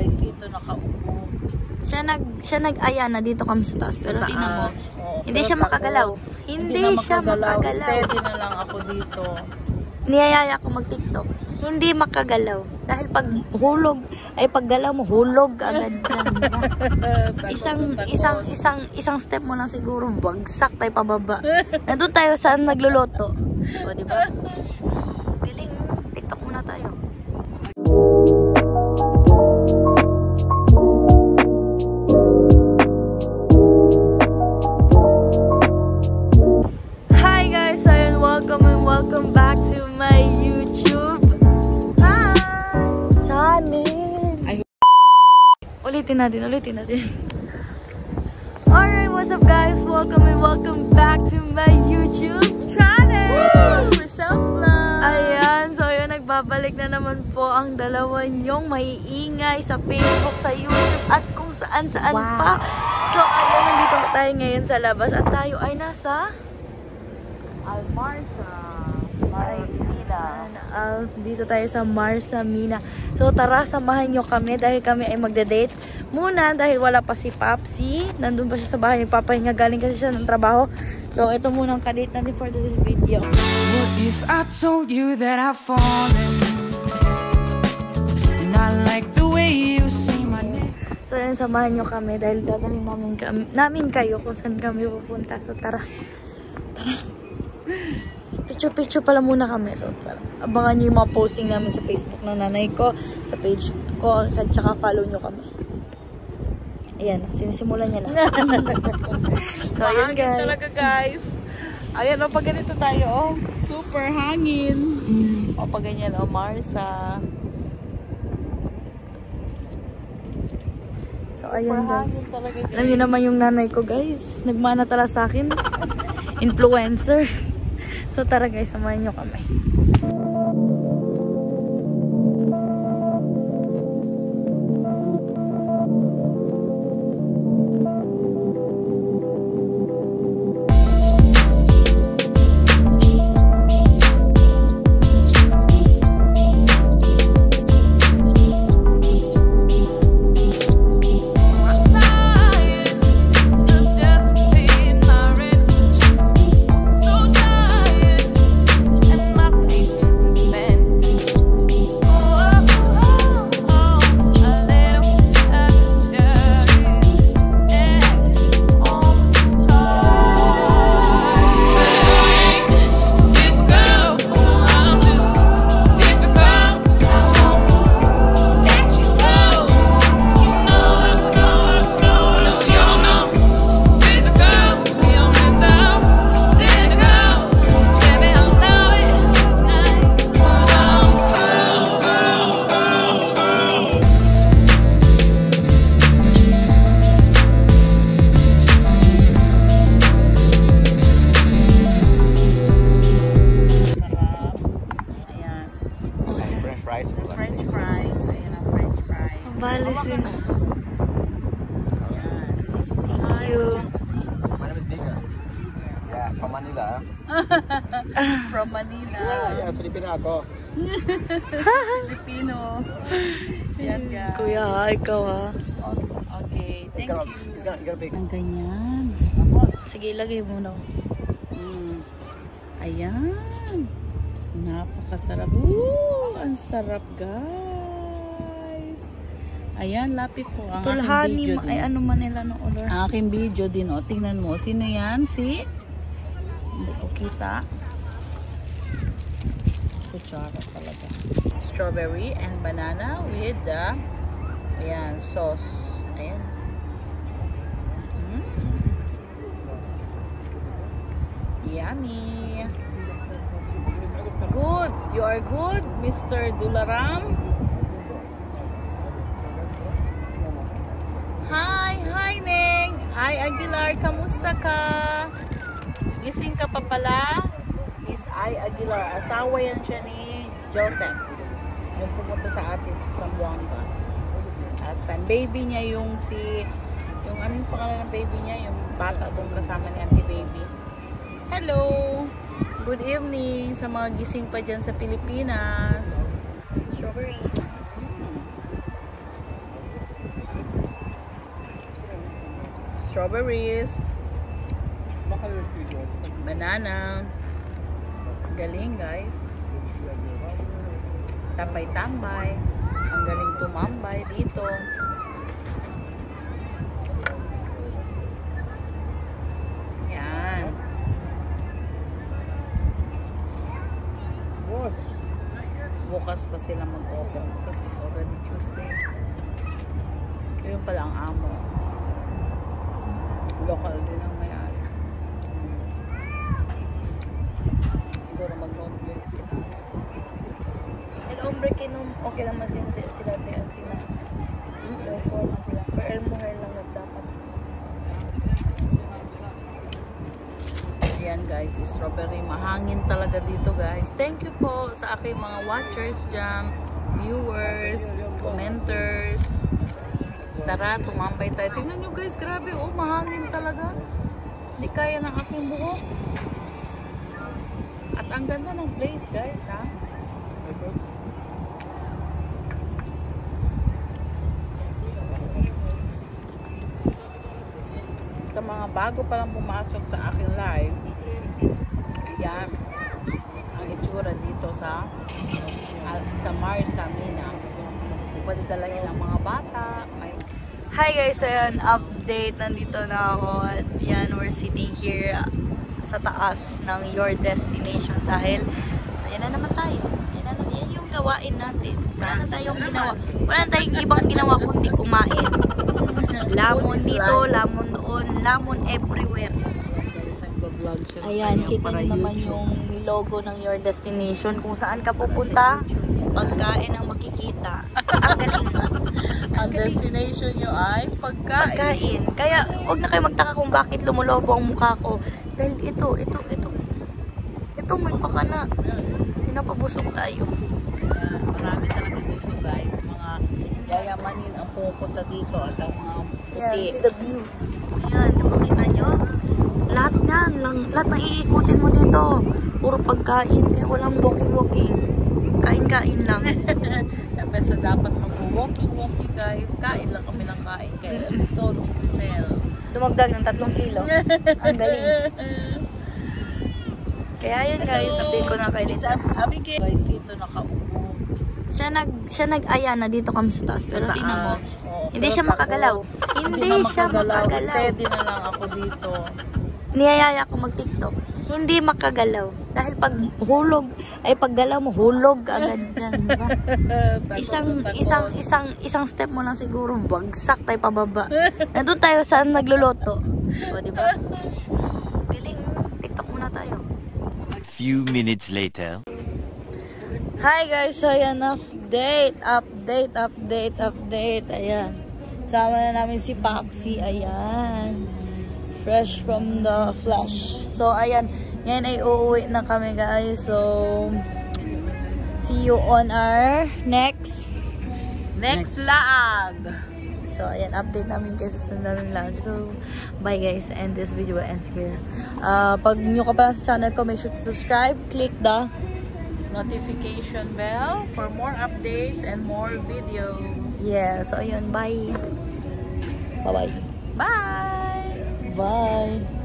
guys, dito nakaupo. Siya nag-aya na dito kami sa taas. Pero tingnan mo, hindi siya makagalaw. Hindi siya makagalaw. Steady na lang ako dito. Niyayaya ko mag-TikTok. Hindi makagalaw. Dahil pag hulog, ay paggalaw mo, hulog agad dyan. Isang step mo lang siguro, bagsak tayo pababa. Nandun tayo saan nagluluto. O, diba? Galing, TikTok muna tayo. Hi guys, and welcome back to my YouTube channel. Ulitin natin. Alright, what's up guys? Welcome back to my YouTube channel. Results vlog. Ayan, so yun, nagbabalik na naman po ang dalawa niyong maiingay sa Facebook, sa YouTube, at kung saan pa. So ayun, nandito tayo ngayon sa labas at tayo ay nasa Almarsa. Dito tayo sa Marsa Mina. So tara, samahan nyo kami dahil kami ay magde-date muna dahil wala pa si Papsi. Nandun pa siya sa bahay, papahinga, galing kasi siya ng trabaho. So ito muna ang kadate natin for this video. What if I told you that I've fallen and I like the way you say my name? So yun, samahan nyo kami dahil dadaling namin kayo kung saan kami pupunta. So tara. Picture pala muna kami. So, abangan nyo yung mga posting namin sa Facebook ng nanay ko, sa page ko, at saka follow nyo kami. Ayan, sinisimulan niya na. So, ayan guys. Talaga guys. Ayan o, pag ganito tayo oh. Super hangin. O, pag ganyan o, Marsa. So, ayan guys. Talaga, guys. Alam nyo naman yung nanay ko guys. Nagmana tala sa akin. Influencer. So tara guys, samahan nyo kami. From Manila. From Manila. Yeah, Filipino ako. Filipino. Yan guys. Kuya, ikaw ha. Okay, thank you. It's gonna be. Ang ganyan. Sige, lagay mo na. Ayan. Napakasarap. Ang sarap guys. Ayan, lapit po ang aking video din. Ay, ano Manila no order? Ang aking video din, oh. Tingnan mo. Sino yan? Si? Hindi ko kita. Kutsara talaga. Strawberry and banana with the ayan, sauce. Ayan. Yummy. Good. You are good, Mr. Dularam. Hi Neng. Hi Aguilar, kamusta ka? Gising ka pa pala? Is Ay Aguilar. Asawa yan siya ni Joseph. Yung pumunta sa atin sa Zamboanga. Last time. Baby niya yung anong pangalan ng baby niya? Yung bata doon kasama ni Auntie Baby. Hello! Good evening sa mga gising pa dyan sa Pilipinas. Strawberries. strawberries, banana. Galing guys. Tambay-tambay. Ang galing tumambay dito. Yan. Bukas pa sila mag-open. Bukas is already Tuesday. Yun pala ang amo. Local din ang may-ari. Siguro mag-open sila. El hombre que no, okay lang mas hindi sila tayan sila. Local na sila. Pero el mujer lang dapat. Ayan guys, strawberry. Mahangin talaga dito guys. Thank you po sa aking mga watchers dyan, viewers, commenters. Tara, tumambay tayo. Tingnan nyo guys, grabe. Oh, mahangin talaga. Hindi kaya ng aking buhok. At ang ganda ng place guys, ha? Sa mga bago pa lang pumasok sa aking live, ayan ang itsura dito sa Marsa Mina. Pwede dalahin ng mga bata. Hi guys, ayan, update. Nandito na ako at yan, we're sitting here sa taas ng your destination dahil ayan na naman tayo. Yan yung gawain natin. Wala na tayong ginawa. Wala na tayong ibang ginawa kundi kumain. Lamon dito, lamon doon, lamon everywhere. Ayan, kita nyo naman yung logo ng your destination. Kung saan ka pupunta, pagkain ang makikita. Ang galing. Ang destination nyo ay pagkain. Kaya, huwag na kayo magtaka kung bakit lumulobo ang mukha ko. Dahil ito. Ito, may pakana. Pinapabusog tayo. Marami talaga dito guys. Mga yayamanin ang pupunta dito at ang mga puti. Ayan, see the view. Ayan, makita nyo? Lahat yan. Lahat na iikutin mo dito. Puro pagkain. Kaya walang walking-walking. Kain-kain lang. Basta dapat mag-walking guys. Kain lang kami ng kain. Kaya episode ni Crisel. Dumagdag ng 3 kilo. Ang galing. Kaya yun guys, update ko na kayo dito. Abigail guys, dito nakaupo. Siya nag-aya na dito kami sa taas. Pero tingnan mo, Oo, hindi pero siya makagalaw. Hindi siya makagalaw. Steady na lang ako dito. Niyayaya ko mag-TikTok. Hindi makagalaw. Dahil pag hulog, ay paggalaw mo, hulog agad dyan. Diba? Isang step mo lang siguro, bagsak tayo pababa. Nandun tayo saan nagluluto. O, diba? Galing, TikTok muna tayo. Few minutes later. Hi guys, so ayan, update. Ayan. Sama na namin si Papsi. Ayan. Fresh from the flesh. So, ayan. Ngayon ay uuwi na kami guys. So, see you on our next lag. So, ayan. Update namin kayo sa sunod lag. So, bye guys. And this video ends here. Pag new ka pa sa channel ko, make sure to subscribe. Click the Notification bell for more updates and more videos. yeah. So, ayun. Bye. Bye-bye. Bye! Bye.